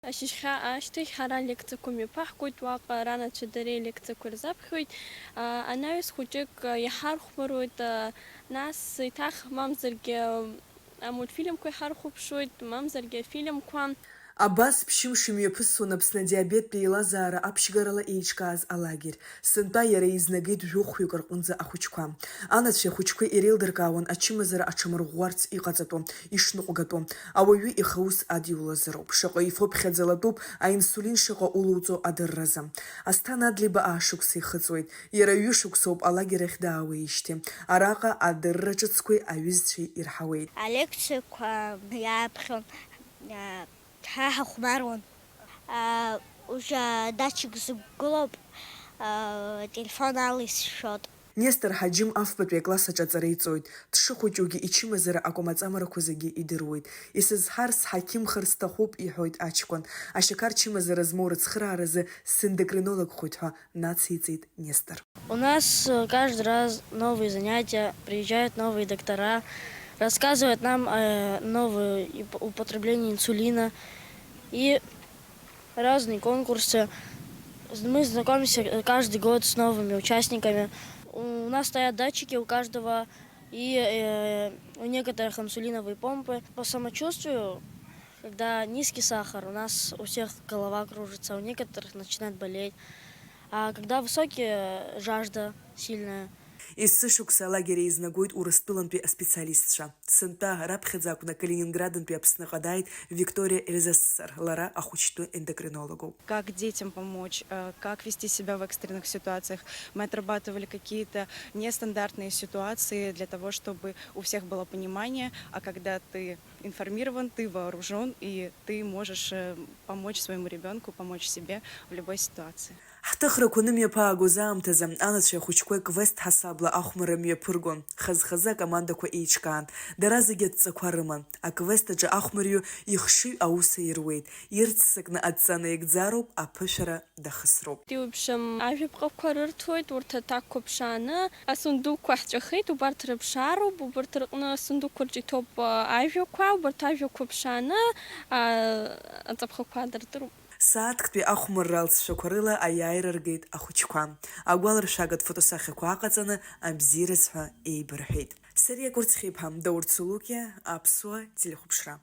Ашьыжьхьа ашьҭахь ҳара лекциақәа мҩаԥаҳгоит, уаҟа ранацәа дареи лекциақәа рзаԥхьоит, анаҩс хәыҷык иҳархәмаруеит, нас еиҭах мамзаргьы амультфильмқәа иҳархәаԥшуеит, мамзаргьы афильмқәа. Абас ԥшьымш имҩаԥысуан Аԥсны адиабеттә еилазаара аԥшьгарала еиҿкааз алагер. Сынтәа иара изнагеит жәохәҩык рҟынӡа ахәыҷқәа. Анацәа ахәыҷқәа иреилдыркаауан ачымазара аҽамырӷәӷәарц иҟаҵатәу, ишныҟәгатәу. Ауаҩы ихаус адиулазароуп. Шаҟа ифоԥхьаӡалатәуп аинсулин шаҟа улуҵо адырразы. Асҭан Адлеиба аашықәса ихыҵуеит. Иара ҩышықәсоуп алагер ахь даауеижьҭеи. Араҟа адырра ҿыцқәеи аҩызцәеи ирҳауеит. Алекциақәа иааԥхьон. Ҳахәмаруан, уже датчик зықәгылоуп, телефон алисшәот. Нестор Ҳаџьым афбатәи акласс аҿаҵара иҵоит. Дшыхәыҷугьы ичымазара акәамаҵамарақәа зегьы идыруеит. Исызҳар сҳақьымхар сҭахуп иҳәоит аҷкәын. Ашьақар чымазара змоу рыцхырааразы сындокринологхоит ҳәа нациҵеит Нестор. У нас каждый раз новые занятия, приезжают новые доктора, рассказывают нам о новом употреблении инсулина и разные конкурсы. Мы знакомимся каждый год с новыми участниками. У нас стоят датчики у каждого, и у некоторых инсулиновые помпы. По самочувствию, когда низкий сахар, у нас у всех голова кружится, у некоторых начинает болеть. А когда высокий, жажда сильная. Исышықәса алагер еизнагоит Урыстәылантәи аспециалистцәа. Сынтәа раԥхьаӡа акәны Калининградынтәи Аԥсныҟа дааит Виктория Эльзассар, лара ахәыҷтәы эндокринологоуп. Как детям помочь, как вести себя в экстренных ситуациях. Мы отрабатывали какие-то нестандартные ситуации для того, чтобы у всех было понимание, а когда ты информирован, ты вооружен, и ты можешь помочь своему ребенку, помочь себе в любой ситуации. Ҳҭыхрақәа нымҩаԥаагоз аамҭазы анацәа ахәыҷқәа квест ҳасабла ахәмара мҩаԥыргон. Хаз-хазы акомандақәа еиҿкаан. Дара зегьы адҵақәа рыман. Аквест аҿы ахәмарҩы ихшыҩ аус аируеит. Ирццакны адҵа наигӡароуп, аԥышәара дахысроуп. Иуԥшым ажәаԥҟақәа рырҭоит, урҭ аҭакқәа ԥшааны, асундуққәа ҳҵәахеит, убарҭ рыԥшаароуп, убарҭ рҟны асундуққәа рҿы иҭоуп ажәақәа, убарҭ ажәақәа ԥшааны аҵаԥхақәа дырдыруп. Сааҭктәи ахәмарра алҵшәақәа рыла аиааира ргеит ахәыҷқәа. Агәаларшәагатә фотосахьақәа аҟаҵаны абзиараз ҳәа еибырҳәеит. Сариа Кәырцхиԥҳа, Даур Цулукиа, Аԥсуа телехәаԥшра.